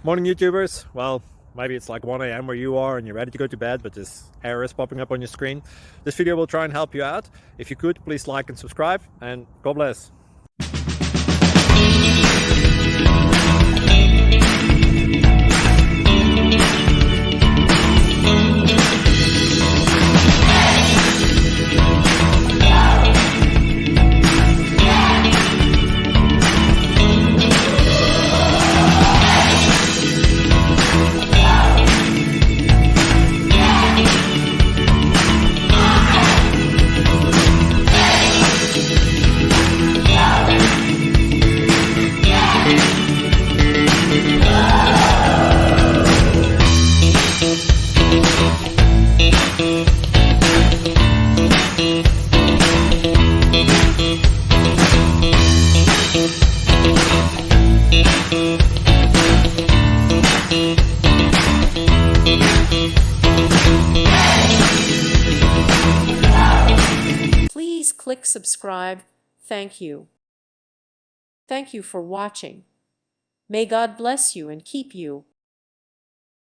Morning YouTubers. Well, maybe it's like 1 a.m. where you are and you're ready to go to bed, but this error is popping up on your screen. This video will try and help you out. If you could, please like and subscribe, and God bless. Please click subscribe. Thank you. Thank you for watching. May God bless you and keep you.